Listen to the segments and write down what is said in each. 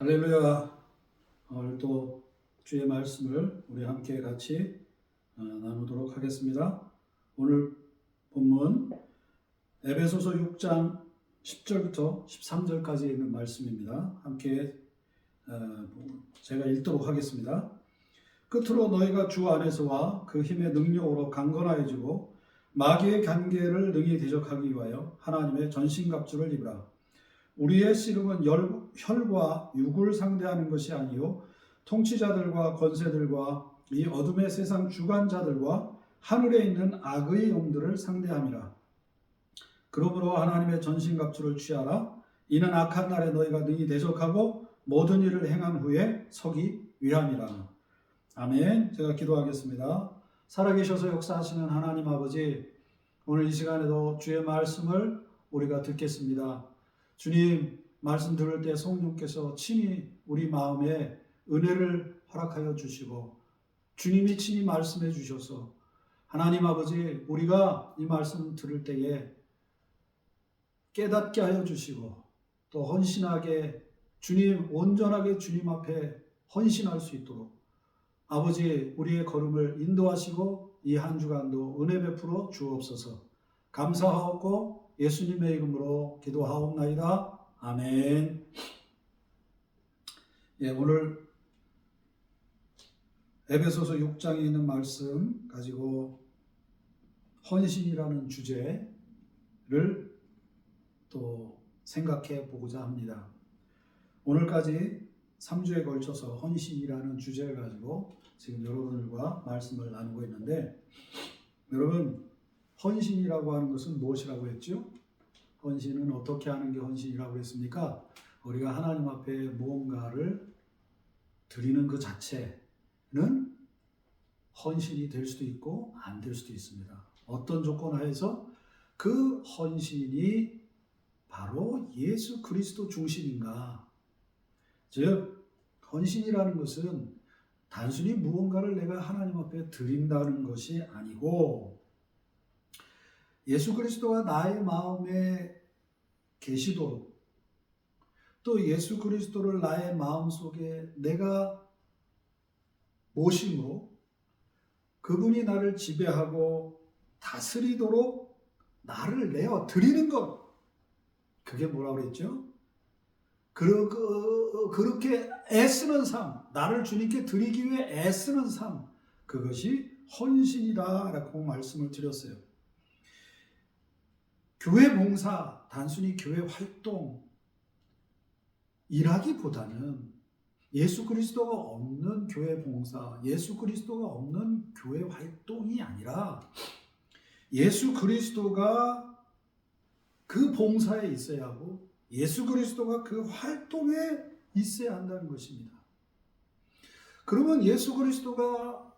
할렐루야. 오늘 또 주의 말씀을 우리 함께 같이 나누도록 하겠습니다. 오늘 본문 에베소서 6장 10절부터 13절까지 있는 말씀입니다. 함께 제가 읽도록 하겠습니다. 끝으로 너희가 주 안에서와 그 힘의 능력으로 강건하여지고 마귀의 관계를 능히 대적하기 위하여 하나님의 전신갑주를 입으라. 우리의 씨름은 혈과 육을 상대하는 것이 아니요 통치자들과 권세들과 이 어둠의 세상 주관자들과 하늘에 있는 악의 영들을 상대함이라. 그러므로 하나님의 전신갑주를 취하라. 이는 악한 날에 너희가 능히 대적하고 모든 일을 행한 후에 서기 위함이라. 아멘. 제가 기도하겠습니다. 살아계셔서 역사하시는 하나님 아버지, 오늘 이 시간에도 주의 말씀을 우리가 듣겠습니다. 주님, 말씀 들을 때 성령께서 친히 우리 마음에 은혜를 허락하여 주시고 주님이 친히 말씀해 주셔서 하나님 아버지, 우리가 이 말씀 들을 때에 깨닫게 하여 주시고 또 헌신하게 주님, 온전하게 주님 앞에 헌신할 수 있도록 아버지, 우리의 걸음을 인도하시고 이 한 주간도 은혜 베풀어 주옵소서. 감사하옵고 예수님의 이름으로 기도하옵나이다. 아멘. 오늘 에베소서 6장에 있는 말씀 가지고 헌신이라는 주제를 또 생각해 보고자 합니다. 오늘까지 3주에 걸쳐서 헌신이라는 주제를 가지고 지금 여러분들과 말씀을 나누고 있는데, 여러분, 헌신이라고 하는 것은 무엇이라고 했죠? 헌신은 어떻게 하는 게 헌신이라고 했습니까? 우리가 하나님 앞에 무언가를 드리는 그 자체는 헌신이 될 수도 있고 안 될 수도 있습니다. 어떤 조건 하에서 그 헌신이 바로 예수 그리스도 중심인가? 즉, 헌신이라는 것은 단순히 무언가를 내가 하나님 앞에 드린다는 것이 아니고 예수 그리스도가 나의 마음에 계시도록, 또 예수 그리스도를 나의 마음속에 내가 모심으로 그분이 나를 지배하고 다스리도록 나를 내어 드리는 것, 그게 뭐라고 그랬죠? 그렇게 애쓰는 삶, 나를 주님께 드리기 위해 애쓰는 삶, 그것이 헌신이다 라고 말씀을 드렸어요. 교회 봉사, 단순히 교회 활동이라기보다는 예수 그리스도가 없는 교회 봉사, 예수 그리스도가 없는 교회 활동이 아니라 예수 그리스도가 그 봉사에 있어야 하고 예수 그리스도가 그 활동에 있어야 한다는 것입니다. 그러면 예수 그리스도가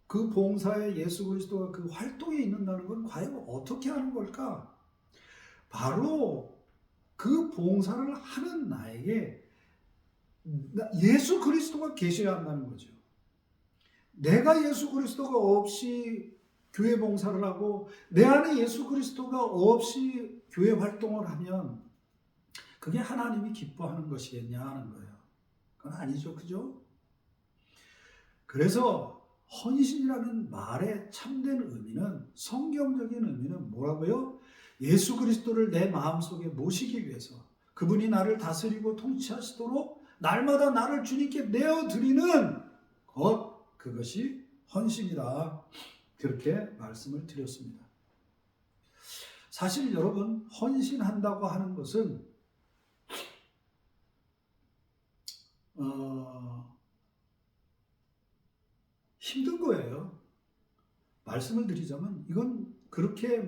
그 봉사에, 예수 그리스도가 그 활동에 있는다는 건 과연 어떻게 하는 걸까? 바로 그 봉사를 하는 나에게 예수 그리스도가 계셔야 한다는 거죠. 내가 예수 그리스도가 없이 교회 봉사를 하고 내 안에 예수 그리스도가 없이 교회 활동을 하면 그게 하나님이 기뻐하는 것이겠냐 하는 거예요. 그건 아니죠. 그죠? 그래서 헌신이라는 말의 참된 의미는, 성경적인 의미는 뭐라고요? 예수 그리스도를 내 마음속에 모시기 위해서 그분이 나를 다스리고 통치하시도록 날마다 나를 주님께 내어드리는 것, 그것이 헌신이다. 그렇게 말씀을 드렸습니다. 사실 여러분, 헌신한다고 하는 것은 힘든 거예요. 말씀을 드리자면 이건 그렇게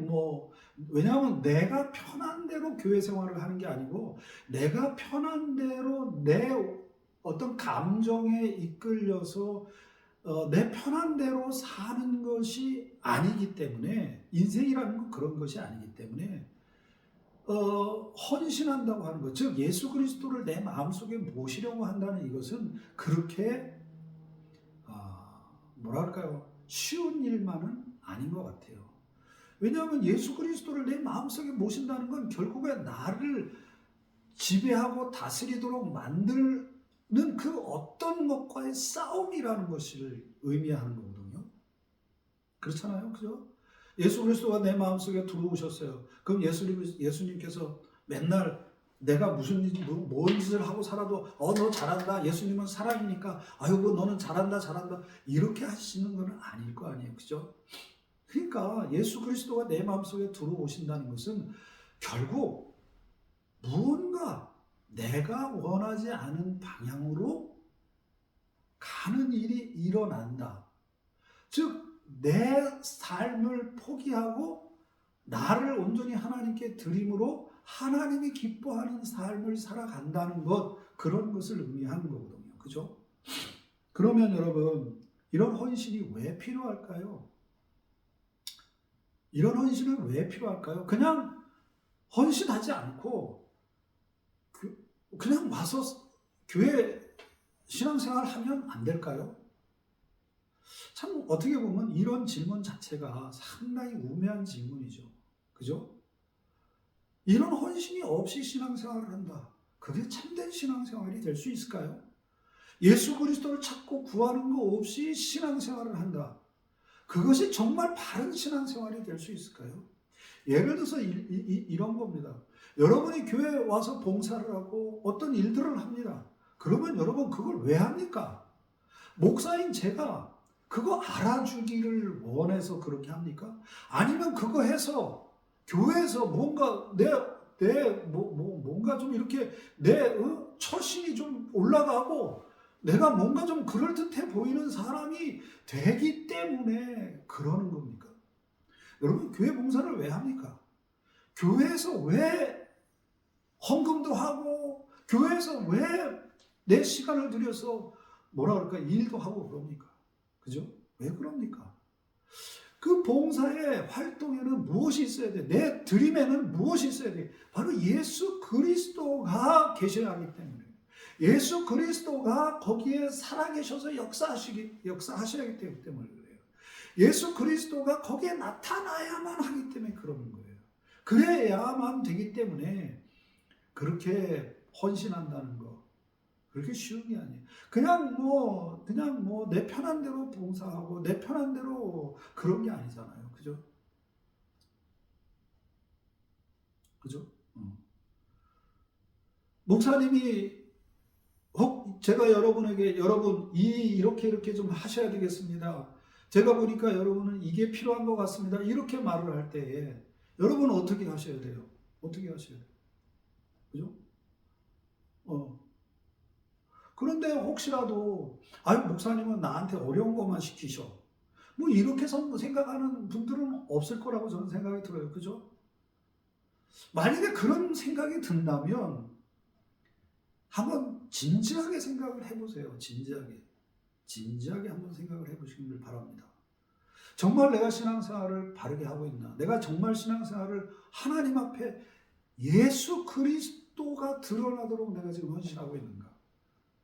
왜냐하면 내가 편한 대로 교회 생활을 하는 게 아니고 내가 편한 대로 내 어떤 감정에 이끌려서 내 편한 대로 사는 것이 아니기 때문에, 인생이라는 건 그런 것이 아니기 때문에 헌신한다고 하는 것, 즉 예수 그리스도를 내 마음속에 모시려고 한다는 이것은 그렇게 뭐랄까요, 쉬운 일만은 아닌 것 같아요. 왜냐하면 예수 그리스도를 내 마음속에 모신다는 건 결국에 나를 지배하고 다스리도록 만드는 그 어떤 것과의 싸움이라는 것을 의미하는 거거든요. 그렇잖아요. 그죠? 예수 그리스도가 내 마음속에 들어오셨어요. 그럼 예수님께서 맨날 내가 뭔 짓을 하고 살아도 너 잘한다. 예수님은 사랑이니까 아이고 너는 잘한다 이렇게 하시는 건 아닐 거 아니에요. 그죠? 그러니까 예수 그리스도가 내 마음속에 들어오신다는 것은 결국 무언가 내가 원하지 않은 방향으로 가는 일이 일어난다. 즉 내 삶을 포기하고 나를 온전히 하나님께 드림으로 하나님이 기뻐하는 삶을 살아간다는 것, 그런 것을 의미하는 거거든요. 그죠? 그러면 여러분, 이런 헌신이 왜 필요할까요? 이런 헌신은 왜 필요할까요? 그냥 헌신하지 않고 그냥 와서 교회 신앙생활 하면 안 될까요? 참 어떻게 보면 이런 질문 자체가 상당히 우매한 질문이죠. 그죠? 이런 헌신이 없이 신앙생활을 한다. 그게 참된 신앙생활이 될 수 있을까요? 예수 그리스도를 찾고 구하는 거 없이 신앙생활을 한다. 그것이 정말 바른 신앙생활이 될 수 있을까요? 예를 들어서 이런 겁니다. 여러분이 교회에 와서 봉사를 하고 어떤 일들을 합니다. 그러면 여러분 그걸 왜 합니까? 목사인 제가 그거 알아주기를 원해서 그렇게 합니까? 아니면 그거 해서 교회에서 뭔가 뭔가 좀 이렇게 내 처신이 좀 올라가고 내가 뭔가 좀 그럴듯해 보이는 사람이 되기 때문에 그러는 겁니까? 여러분 교회 봉사를 왜 합니까? 교회에서 왜 헌금도 하고 교회에서 왜 내 시간을 들여서 뭐라 그럴까 일도 하고 그럽니까? 그죠? 왜 그럽니까? 그 봉사의 활동에는 무엇이 있어야 돼? 내 드림에는 무엇이 있어야 돼? 바로 예수 그리스도가 계셔야 하기 때문에, 예수 그리스도가 거기에 살아계셔서 역사하셔야 하기 때문에 그래요. 예수 그리스도가 거기에 나타나야만 하기 때문에 그러는 거예요. 그래야만 되기 때문에 그렇게 헌신한다는 거 그렇게 쉬운 게 아니에요. 그냥 내 편한 대로 봉사하고 내 편한 대로 그런 게 아니잖아요. 그죠? 그죠? 목사님이 제가 여러분에게 여러분 이렇게 좀 하셔야 되겠습니다. 제가 보니까 여러분은 이게 필요한 것 같습니다. 이렇게 말을 할 때에 여러분은 어떻게 하셔야 돼요? 어떻게 하셔야 돼요? 그죠? 그런데 혹시라도 목사님은 나한테 어려운 것만 시키셔. 뭐 이렇게 생각하는 분들은 없을 거라고 저는 생각이 들어요. 그죠? 만약에 그런 생각이 든다면 한번 진지하게 생각을 해보세요. 진지하게 한번 생각을 해보시길 바랍니다. 정말 내가 신앙생활을 바르게 하고 있나? 내가 정말 신앙생활을 하나님 앞에 예수 그리스도가 드러나도록 내가 지금 헌신하고 있는가?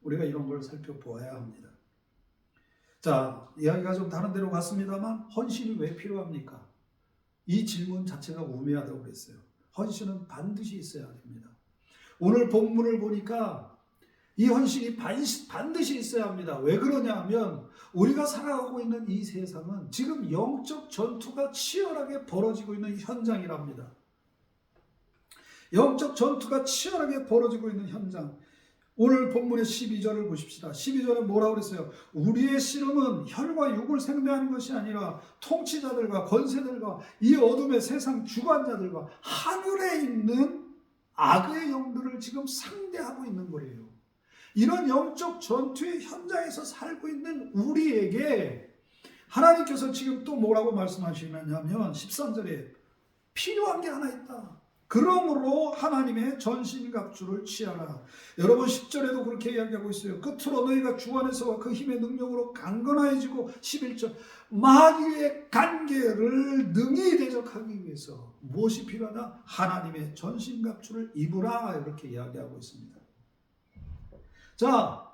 우리가 이런 걸 살펴보아야 합니다. 자, 이야기가 좀 다른 데로 갔습니다만 헌신이 왜 필요합니까? 이 질문 자체가 우매하다고 그랬어요. 헌신은 반드시 있어야 됩니다. 오늘 본문을 보니까 이 헌신이 반드시 있어야 합니다. 왜 그러냐면 우리가 살아가고 있는 이 세상은 지금 영적 전투가 치열하게 벌어지고 있는 현장이랍니다. 영적 전투가 치열하게 벌어지고 있는 현장. 오늘 본문의 12절을 보십시다. 12절에 뭐라고 그랬어요? 우리의 씨름은 혈과 육을 생명하는 것이 아니라 통치자들과 권세들과 이 어둠의 세상 주관자들과 하늘에 있는 악의 영들을 지금 상대하고 있는 거예요. 이런 영적 전투의 현장에서 살고 있는 우리에게 하나님께서 지금 또 뭐라고 말씀하시느냐면 13절에 필요한 게 하나 있다. 그러므로 하나님의 전신갑주를 취하라. 여러분 10절에도 그렇게 이야기하고 있어요. 끝으로 너희가 주 안에서와 그 힘의 능력으로 강건해지고 11절 마귀의 간계를 능히 대적하기 위해서 무엇이 필요하다? 하나님의 전신갑주를 입으라. 이렇게 이야기하고 있습니다. 자,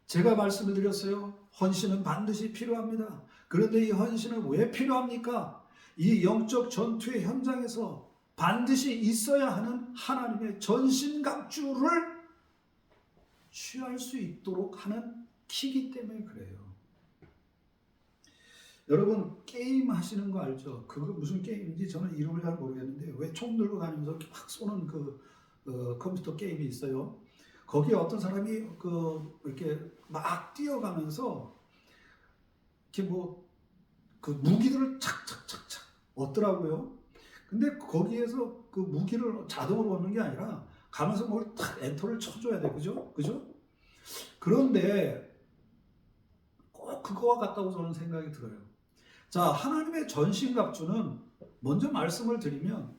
제가 말씀을 드렸어요. 헌신은 반드시 필요합니다. 그런데 이 헌신은 왜 필요합니까? 이 영적 전투의 현장에서 반드시 있어야 하는 하나님의 전신갑주를 취할 수 있도록 하는 키기 때문에 그래요. 여러분 게임 하시는 거 알죠? 그거 무슨 게임인지 저는 이름을 잘 모르겠는데 왜 총 들고 다니면서 이렇게 막 쏘는 컴퓨터 게임이 있어요. 거기에 어떤 사람이 이렇게 막 뛰어가면서 이렇게 그 무기들을 착착착착 얻더라고요. 근데 거기에서 그 무기를 자동으로 얻는 게 아니라 가면서 뭘 탁 엔터를 쳐줘야 돼, 그죠? 그런데 꼭 그거와 같다고 저는 생각이 들어요. 자, 하나님의 전신갑주는 먼저 말씀을 드리면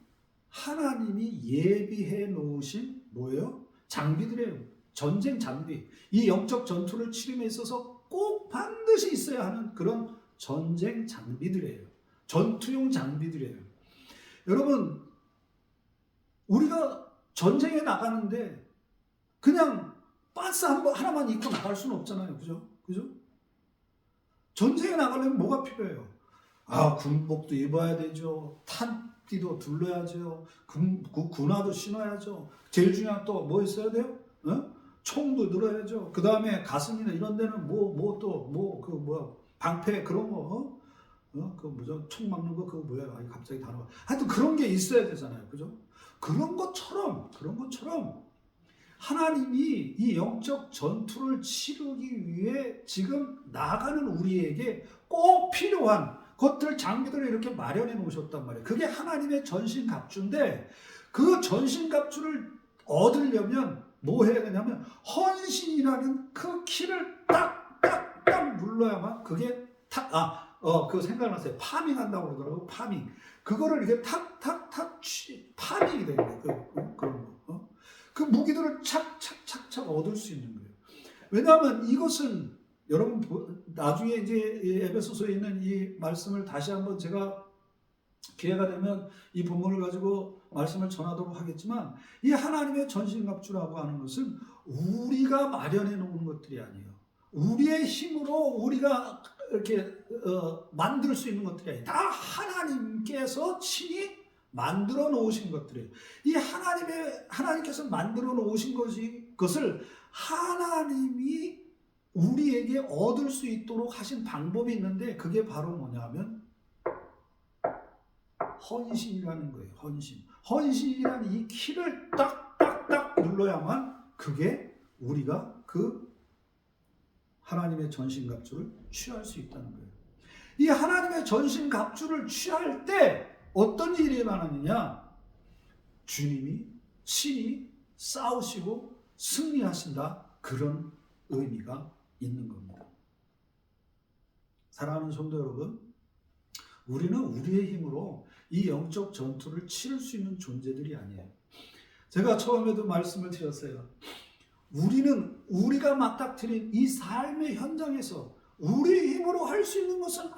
하나님이 예비해 놓으신 뭐예요? 장비들이에요. 전쟁 장비. 이 영적 전투를 치름에 있어서 꼭 반드시 있어야 하는 그런 전쟁 장비들이에요. 전투용 장비들이에요. 여러분, 우리가 전쟁에 나가는데 그냥 반스 하나만 입고 나갈 수는 없잖아요. 그죠? 전쟁에 나가려면 뭐가 필요해요? 군복도 입어야 되죠. 탄띠도 둘러야죠. 군화도 신어야죠. 제일 중요한 또 뭐 있어야 돼요? 총도 들어야죠. 그 다음에 가슴이나 이런 데는 방패 그런 거, 총 막는 거 그거 뭐야? 갑자기 단어가. 하여튼 그런 게 있어야 되잖아요. 그죠? 그런 것처럼 하나님이 이 영적 전투를 치르기 위해 지금 나아가는 우리에게 꼭 필요한 것들, 장비들을 이렇게 마련해 놓으셨단 말이에요. 그게 하나님의 전신갑주인데 그 전신갑주를 얻으려면 뭐 해야 되냐면 헌신이라는 그 키를 딱딱딱 눌러야만 그게 그 생각났어요. 파밍한다고 그러더라고요. 파밍. 그거를 이렇게 탁탁탁 파밍이 되는 거예요. 그런 거. 그 무기들을 착착착착 얻을 수 있는 거예요. 왜냐하면 이것은 여러분 나중에 이제 에베소서에 있는 이 말씀을 다시 한번 제가 기회가 되면 이 본문을 가지고 말씀을 전하도록 하겠지만 이 하나님의 전신갑주라고 하는 것은 우리가 마련해 놓은 것들이 아니에요. 우리의 힘으로 우리가 이렇게 만들 수 있는 것들이 아니에요. 다 하나님께서 친히 만들어 놓으신 것들이에요. 이 하나님께서 만들어 놓으신 것을 하나님이 우리에게 얻을 수 있도록 하신 방법이 있는데 그게 바로 뭐냐면 헌신이라는 거예요. 헌신이라는 이 키를 딱딱딱 눌러야만 그게 우리가 그 하나님의 전신갑주를 취할 수 있다는 거예요. 이 하나님의 전신갑주를 취할 때 어떤 일이 일어나느냐? 주님이 친히 싸우시고 승리하신다. 그런 의미가 있는 겁니다. 사랑하는 성도 여러분, 우리는 우리의 힘으로 이 영적 전투를 치를 수 있는 존재들이 아니에요. 제가 처음에도 말씀을 드렸어요. 우리가 맞닥뜨린 이 삶의 현장에서 우리 힘으로 할 수 있는 것은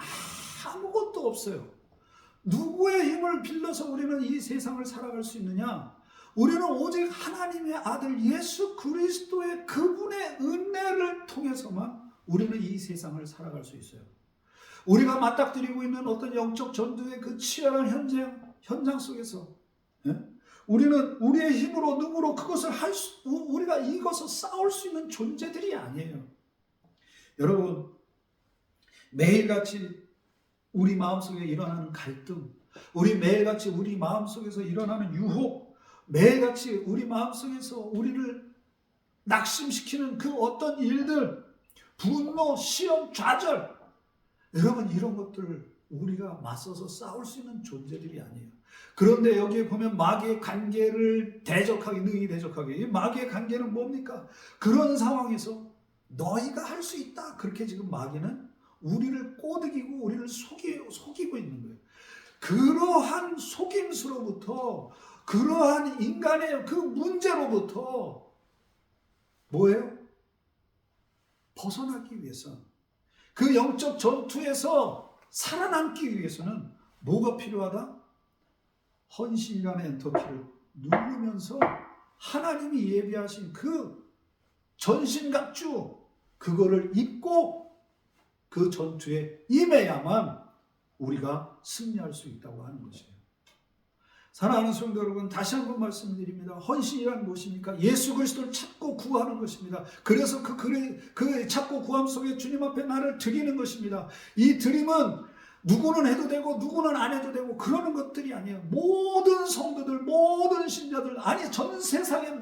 아무것도 없어요. 누구의 힘을 빌려서 우리는 이 세상을 살아갈 수 있느냐? 우리는 오직 하나님의 아들 예수 그리스도의 그분의 은혜를 통해서만 우리는 이 세상을 살아갈 수 있어요. 우리가 맞닥뜨리고 있는 어떤 영적 전투의 그 치열한 현장 속에서 우리는 우리의 힘으로 능으로 그것을 우리가 이것을 싸울 수 있는 존재들이 아니에요. 여러분, 매일같이 우리 마음속에 일어나는 갈등, 매일같이 우리 마음속에서 일어나는 유혹, 매일같이 우리 마음속에서 우리를 낙심시키는 그 어떤 일들, 분노, 시험, 좌절, 여러분 이런 것들을 우리가 맞서서 싸울 수 있는 존재들이 아니에요. 그런데 여기에 보면 마귀의 관계를 능히 대적하게. 이 마귀의 관계는 뭡니까? 그런 상황에서 너희가 할 수 있다. 그렇게 지금 마귀는 우리를 꼬드기고 우리를 속이고 있는 거예요. 그러한 속임수로부터, 그러한 인간의 그 문제로부터 뭐예요? 벗어나기 위해서, 그 영적 전투에서 살아남기 위해서는 뭐가 필요하다? 헌신이라는 엔터키를 누르면서 하나님이 예비하신 그 전신갑주, 그거를 입고 그 전투에 임해야만 우리가 승리할 수 있다고 하는 것이에요. 사랑하는 성도 여러분, 다시 한번 말씀드립니다. 헌신이란 무엇입니까? 예수 그리스도를 찾고 구하는 것입니다. 그래서 그 찾고 구함 속에 주님 앞에 나를 드리는 것입니다. 이 드림은 누구는 해도 되고 누구는 안 해도 되고 그러는 것들이 아니에요. 모든 성도들, 모든 신자들, 아니 온 세상의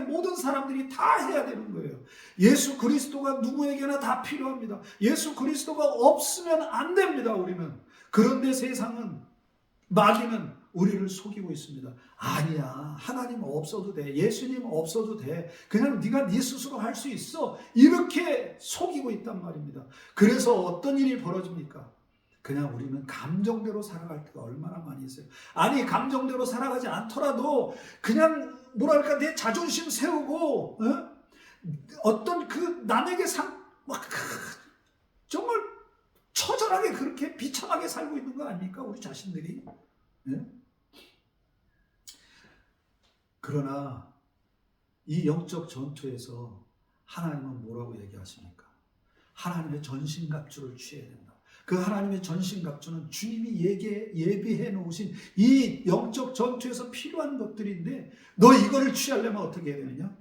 모든 사람들이 다 해야 되는 거예요. 예수 그리스도가 누구에게나 다 필요합니다. 예수 그리스도가 없으면 안 됩니다. 우리는. 그런데 세상은, 마귀는 우리를 속이고 있습니다. 아니야, 하나님 없어도 돼, 예수님 없어도 돼, 그냥 네가 네 스스로 할 수 있어, 이렇게 속이고 있단 말입니다. 그래서 어떤 일이 벌어집니까? 그냥 우리는 감정대로 살아갈 때가 얼마나 많이 있어요. 아니, 감정대로 살아가지 않더라도 그냥 뭐랄까 내 자존심 세우고 어떤 그 남에게 정말 처절하게 그렇게 비참하게 살고 있는 거 아닙니까? 우리 자신들이. 그러나 이 영적 전투에서 하나님은 뭐라고 얘기하십니까? 하나님의 전신갑주를 취해야 된다. 그 하나님의 전신갑주는 주님이 예비해 놓으신 이 영적 전투에서 필요한 것들인데, 너 이거를 취하려면 어떻게 해야 되느냐?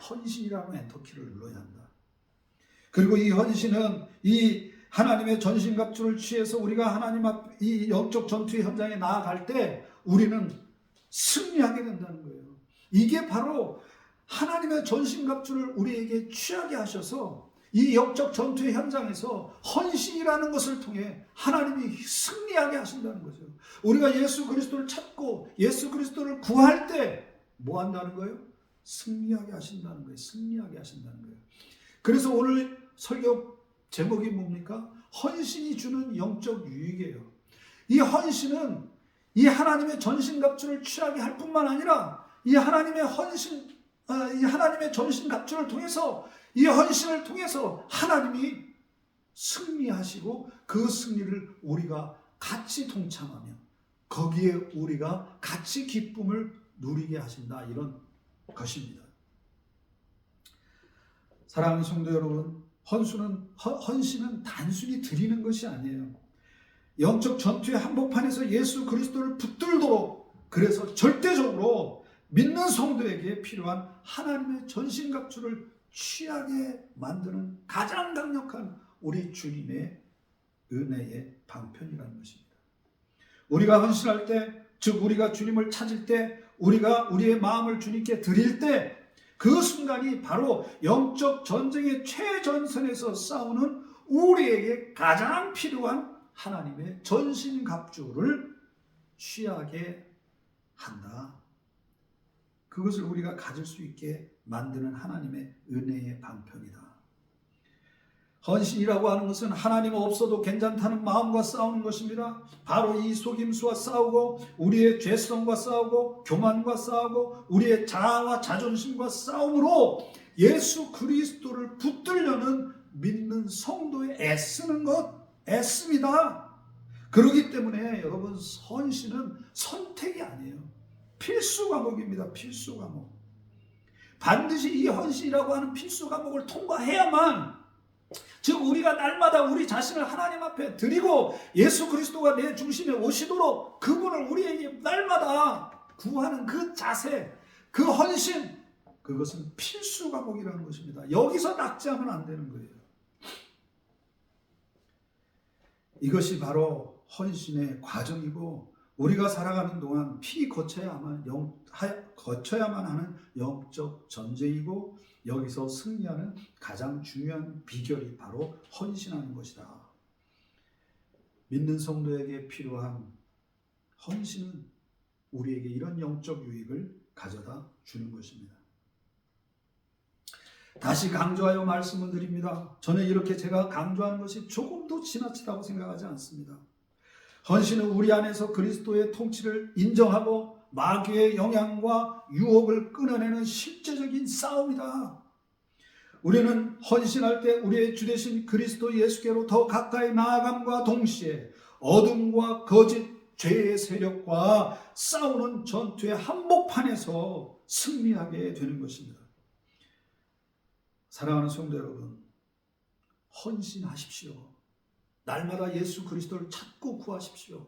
헌신이라는 엔터키를 눌러야 한다. 그리고 이 헌신은 이 하나님의 전신갑주를 취해서 우리가 하나님 앞 이 영적 전투의 현장에 나아갈 때 우리는 승리하게 된다는 거예요. 이게 바로 하나님의 전신갑주를 우리에게 취하게 하셔서 이 영적 전투의 현장에서 헌신이라는 것을 통해 하나님이 승리하게 하신다는 거죠. 우리가 예수 그리스도를 찾고 예수 그리스도를 구할 때 뭐 한다는 거예요? 승리하게 하신다는 거예요. 승리하게 하신다는 거예요. 그래서 오늘 설교 제목이 뭡니까? 헌신이 주는 영적 유익이에요. 이 헌신은 이 하나님의 전신갑주를 취하게 할 뿐만 아니라 이 하나님의 전신갑주를 통해서, 이 헌신을 통해서 하나님이 승리하시고 그 승리를 우리가 같이 동참하며 거기에 우리가 같이 기쁨을 누리게 하신다, 이런 것입니다. 사랑하는 성도 여러분, 헌신은 단순히 드리는 것이 아니에요. 영적 전투의 한복판에서 예수 그리스도를 붙들도록, 그래서 절대적으로 믿는 성도에게 필요한 하나님의 전신갑주를 취하게 만드는 가장 강력한 우리 주님의 은혜의 방편이라는 것입니다. 우리가 헌신할 때, 즉 우리가 주님을 찾을 때, 우리가 우리의 마음을 주님께 드릴 때, 그 순간이 바로 영적 전쟁의 최전선에서 싸우는 우리에게 가장 필요한 하나님의 전신갑주를 취하게 한다. 그것을 우리가 가질 수 있게 만드는 하나님의 은혜의 방편이다. 헌신이라고 하는 것은 하나님 없어도 괜찮다는 마음과 싸우는 것입니다. 바로 이 속임수와 싸우고, 우리의 죄성과 싸우고, 교만과 싸우고, 우리의 자아와 자존심과 싸움으로 예수 그리스도를 붙들려는 믿는 성도의 애씁니다. 그렇기 때문에 여러분, 헌신은 선택이 아니에요. 필수 과목입니다. 필수 과목. 반드시 이 헌신이라고 하는 필수 과목을 통과해야만, 즉 우리가 날마다 우리 자신을 하나님 앞에 드리고 예수 그리스도가 내 중심에 오시도록 그분을 우리에게 날마다 구하는 그 자세, 그 헌신, 그것은 필수 과목이라는 것입니다. 여기서 낙제하면 안 되는 거예요. 이것이 바로 헌신의 과정이고, 우리가 살아가는 동안 거쳐야만 하는 영적 전쟁이고, 여기서 승리하는 가장 중요한 비결이 바로 헌신하는 것이다. 믿는 성도에게 필요한 헌신은 우리에게 이런 영적 유익을 가져다 주는 것입니다. 다시 강조하여 말씀을 드립니다. 저는 이렇게 제가 강조하는 것이 조금도 지나치다고 생각하지 않습니다. 헌신은 우리 안에서 그리스도의 통치를 인정하고 마귀의 영향과 유혹을 끊어내는 실제적인 싸움이다. 우리는 헌신할 때 우리의 주 되신 그리스도 예수께로 더 가까이 나아감과 동시에 어둠과 거짓, 죄의 세력과 싸우는 전투의 한복판에서 승리하게 되는 것입니다. 사랑하는 성도 여러분, 헌신하십시오. 날마다 예수 그리스도를 찾고 구하십시오.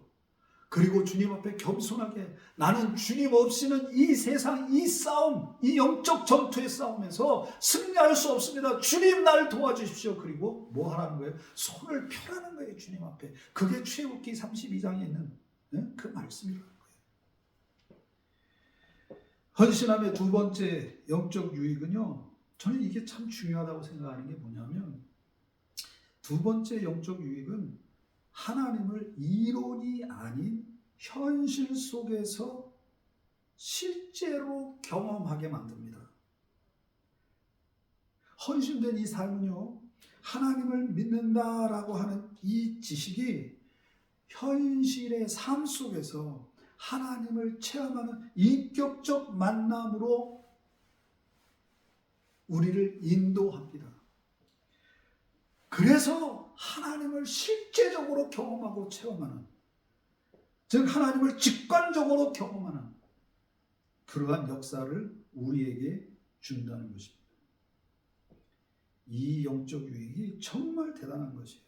그리고 주님 앞에 겸손하게 나는 주님 없이는 이 세상, 이 싸움, 이 영적 전투의 싸움에서 승리할 수 없습니다. 주님 나를 도와주십시오. 그리고 뭐 하라는 거예요? 손을 펴라는 거예요. 주님 앞에. 그게 출애굽기 32장에 있는 그 말씀이라는 거예요. 헌신함의 두 번째 영적 유익은요, 저는 이게 참 중요하다고 생각하는 게 뭐냐면, 두 번째 영적 유익은 하나님을 이론이 아닌 현실 속에서 실제로 경험하게 만듭니다. 헌신된 이 삶은요, 하나님을 믿는다라고 하는 이 지식이 현실의 삶 속에서 하나님을 체험하는 인격적 만남으로 우리를 인도합니다. 그래서 하나님을 실제적으로 경험하고 체험하는, 즉 하나님을 직관적으로 경험하는 그러한 역사를 우리에게 준다는 것입니다. 이 영적 유익이 정말 대단한 것이에요.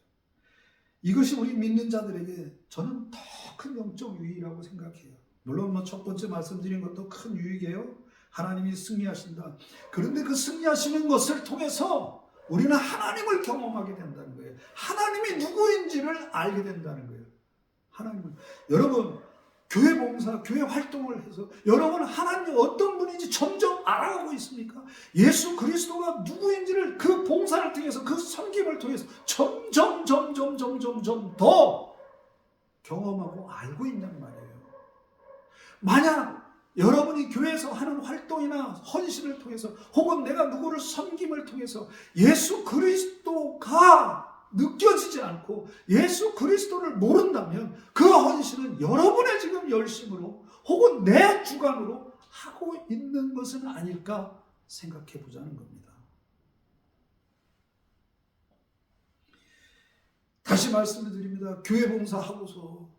이것이 우리 믿는 자들에게 저는 더 큰 영적 유익이라고 생각해요. 물론 첫 번째 말씀드린 것도 큰 유익이에요. 하나님이 승리하신다. 그런데 그 승리하시는 것을 통해서 우리는 하나님을 경험하게 된다는 거예요. 하나님이 누구인지를 알게 된다는 거예요. 하나님을. 여러분, 교회 봉사, 교회 활동을 해서 여러분 하나님이 어떤 분인지 점점 알아가고 있습니까? 예수 그리스도가 누구인지를 그 봉사를 통해서, 그 섬김을 통해서 점점 더 경험하고 알고 있는 말이에요. 만약 여러분이 교회에서 하는 활동이나 헌신을 통해서, 혹은 내가 누구를 섬김을 통해서 예수 그리스도가 느껴지지 않고 예수 그리스도를 모른다면 그 헌신은 여러분의 지금 열심으로 혹은 내 주관으로 하고 있는 것은 아닐까 생각해 보자는 겁니다. 다시 말씀을 드립니다. 교회 봉사하고서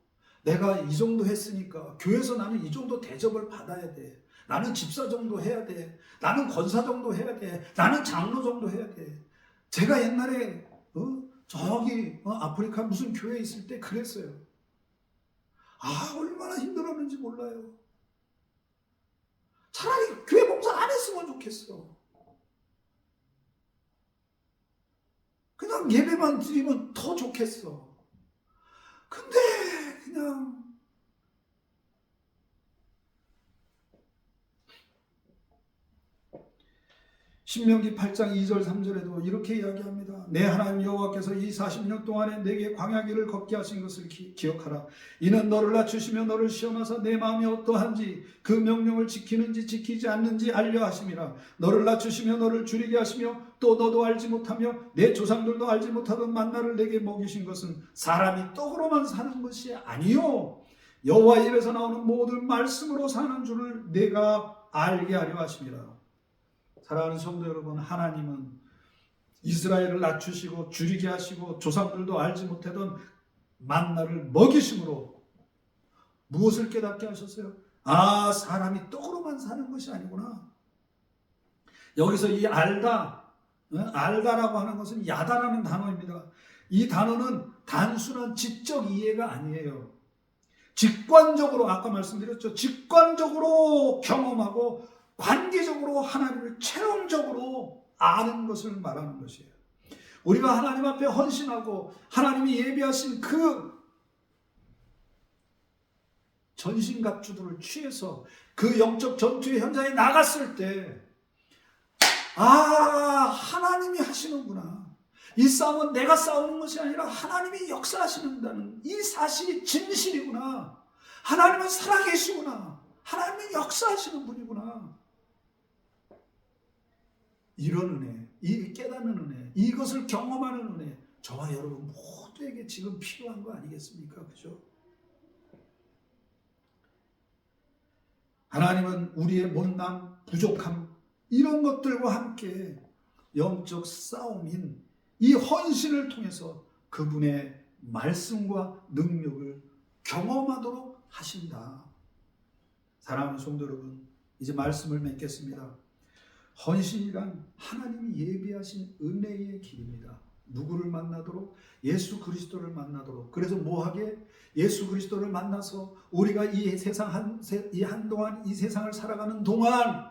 내가 이 정도 했으니까 교회에서 나는 이 정도 대접을 받아야 돼. 나는 집사 정도 해야 돼. 나는 권사 정도 해야 돼. 나는 장로 정도 해야 돼. 제가 옛날에 저기 아프리카 무슨 교회에 있을 때 그랬어요. 아, 얼마나 힘들었는지 몰라요. 차라리 교회 봉사 안 했으면 좋겠어. 그냥 예배만 드리면 더 좋겠어. 근데 그냥 신명기 8장 2절 3절에도 이렇게 이야기합니다. 내 하나님 여호와께서 이 40년 동안에 내게 광야길을 걷게 하신 것을 기억하라. 이는 너를 낮추시며 너를 시험하사 내 마음이 어떠한지 그 명령을 지키는지 지키지 않는지 알려 하심이라. 너를 낮추시며 너를 줄이게 하시며 또 너도 알지 못하며 내 조상들도 알지 못하던 만나를 내게 먹이신 것은 사람이 떡으로만 사는 것이 아니요 여호와의 입에서 나오는 모든 말씀으로 사는 줄을 내가 알게 하려 하심이라. 사랑하는 성도 여러분, 하나님은 이스라엘을 낮추시고 줄이게 하시고 조상들도 알지 못하던 만나를 먹이심으로 무엇을 깨닫게 하셨어요? 아, 사람이 떡으로만 사는 것이 아니구나. 여기서 이 알다라고 하는 것은 야다라는 단어입니다. 이 단어는 단순한 지적 이해가 아니에요. 직관적으로, 아까 말씀드렸죠. 직관적으로 경험하고 관계적으로 하나님을 체험적으로 아는 것을 말하는 것이에요. 우리가 하나님 앞에 헌신하고 하나님이 예비하신 그 전신갑주들을 취해서 그 영적 전투의 현장에 나갔을 때, 아, 하나님이 하시는구나. 이 싸움은 내가 싸우는 것이 아니라 하나님이 역사하시는다는 이 사실이 진실이구나. 하나님은 살아계시구나. 하나님은 역사하시는 분이구나. 이런 은혜, 이 깨닫는 은혜, 이것을 경험하는 은혜, 저와 여러분 모두에게 지금 필요한 거 아니겠습니까? 그죠? 하나님은 우리의 못남, 부족함, 이런 것들과 함께 영적 싸움인 이 헌신을 통해서 그분의 말씀과 능력을 경험하도록 하신다. 사랑하는 성도 여러분, 이제 말씀을 맺겠습니다. 헌신이란 하나님이 예비하신 은혜의 길입니다. 누구를 만나도록? 예수 그리스도를 만나도록. 그래서 뭐하게? 예수 그리스도를 만나서 우리가 이 한동안 이 세상을 살아가는 동안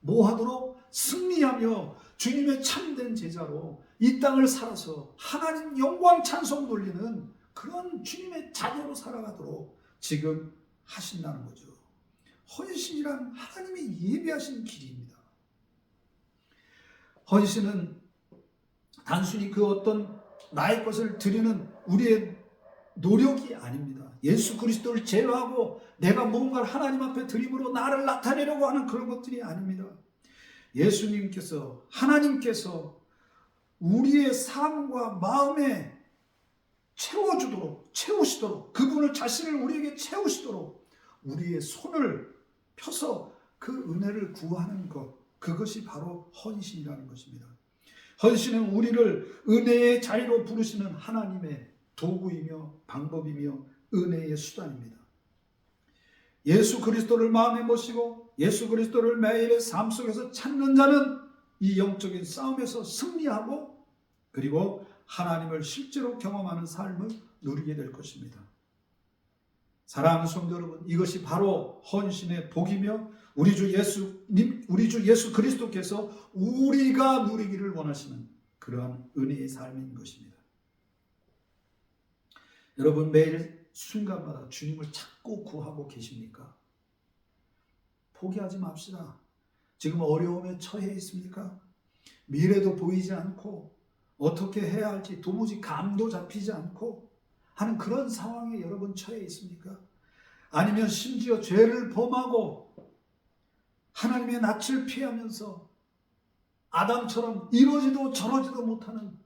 뭐하도록? 승리하며 주님의 참된 제자로 이 땅을 살아서 하나님 영광 찬송 돌리는 그런 주님의 자녀로 살아가도록 지금 하신다는 거죠. 헌신이란 하나님이 예비하신 길입니다. 헌신은 단순히 그 어떤 나의 것을 드리는 우리의 노력이 아닙니다. 예수 그리스도를 제외하고 내가 뭔가를 하나님 앞에 드림으로 나를 나타내려고 하는 그런 것들이 아닙니다. 예수님께서, 하나님께서 우리의 삶과 마음에 채우시도록, 그분을 자신을 우리에게 채우시도록 우리의 손을 펴서 그 은혜를 구하는 것, 그것이 바로 헌신이라는 것입니다. 헌신은 우리를 은혜의 자리로 부르시는 하나님의 도구이며 방법이며 은혜의 수단입니다. 예수 그리스도를 마음에 모시고 예수 그리스도를 매일의 삶 속에서 찾는 자는 이 영적인 싸움에서 승리하고 그리고 하나님을 실제로 경험하는 삶을 누리게 될 것입니다. 사랑하는 성도 여러분, 이것이 바로 헌신의 복이며 우리 주 예수 그리스도께서 우리가 누리기를 원하시는 그러한 은혜의 삶인 것입니다. 여러분, 매일 순간마다 주님을 찾고 구하고 계십니까? 포기하지 맙시다. 지금 어려움에 처해 있습니까? 미래도 보이지 않고 어떻게 해야 할지 도무지 감도 잡히지 않고 하는 그런 상황에 여러분 처해 있습니까? 아니면 심지어 죄를 범하고 하나님의 낯을 피하면서 아담처럼 이러지도 저러지도 못하는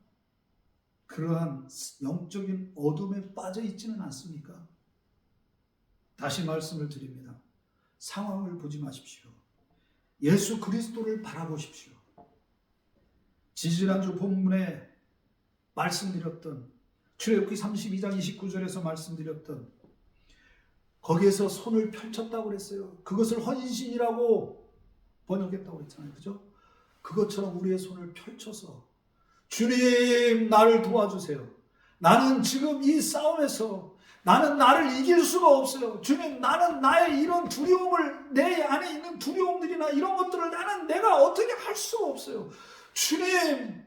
그러한 영적인 어둠에 빠져 있지는 않습니까? 다시 말씀을 드립니다. 상황을 보지 마십시오. 예수 그리스도를 바라보십시오. 지지난주 본문에 말씀드렸던 출애굽기 32장 29절에서 말씀드렸던 거기에서 손을 펼쳤다고 그랬어요. 그것을 헌신이라고 번역했다고 그랬잖아요. 그죠? 그것처럼 우리의 손을 펼쳐서 주님, 나를 도와주세요. 나는 지금 이 싸움에서 나는 나를 이길 수가 없어요. 주님, 나는 나의 이런 두려움을, 내 안에 있는 두려움들이나 이런 것들을 나는 내가 어떻게 할 수가 없어요. 주님,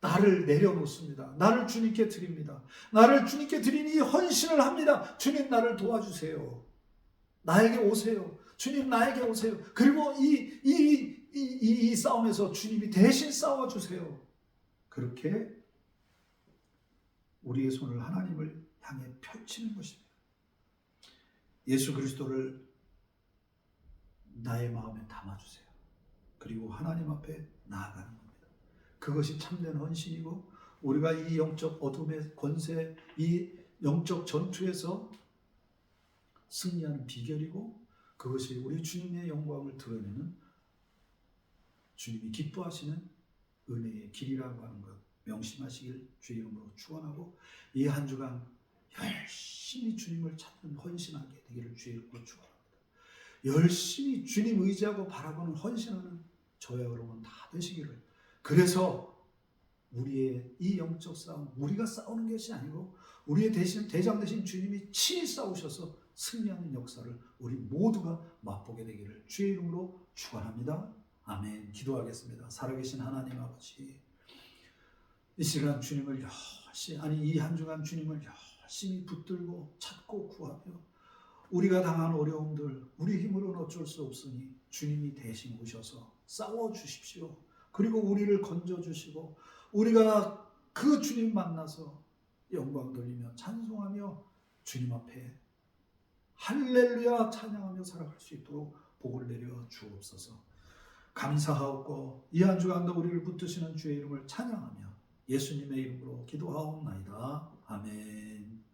나를 내려놓습니다. 나를 주님께 드립니다. 나를 주님께 드리니 헌신을 합니다. 주님, 나를 도와주세요. 나에게 오세요. 주님, 나에게 오세요. 그리고 이 싸움에서 주님이 대신 싸워주세요. 그렇게 우리의 손을 하나님을 향해 펼치는 것입니다. 예수 그리스도를 나의 마음에 담아주세요. 그리고 하나님 앞에 나아가는 겁니다. 그것이 참된 헌신이고 우리가 이 영적 어둠의 권세, 이 영적 전투에서 승리하는 비결이고 그것이 우리 주님의 영광을 드러내는 주님이 기뻐하시는 은혜의 길이라고 하는 것 명심하시길 주의 이름으로 축원하고 이 한 주간 열심히 주님을 찾는 헌신하게 되기를 주의 이름으로 축원합니다. 열심히 주님 의지하고 바라보는 헌신하는 저와 여러분 다 되시기를. 그래서 우리의 이 영적 싸움, 우리가 싸우는 것이 아니고 우리의 대장 되신 주님이 친히 싸우셔서 승리하는 역사를 우리 모두가 맛보게 되기를 주의 이름으로 축원합니다. 아멘. 기도하겠습니다. 살아계신 하나님 아버지, 이 시간 주님을 이 한 주간 주님을 열심히 붙들고 찾고 구하며 우리가 당한 어려움들 우리 힘으로는 어쩔 수 없으니 주님이 대신 오셔서 싸워주십시오. 그리고 우리를 건져주시고 우리가 그 주님 만나서 영광 돌리며 찬송하며 주님 앞에 할렐루야 찬양하며 살아갈 수 있도록 복을 내려 주옵소서. 감사하옵고 이 한 주간도 우리를 붙드시는 주의 이름을 찬양하며 예수님의 이름으로 기도하옵나이다. 아멘.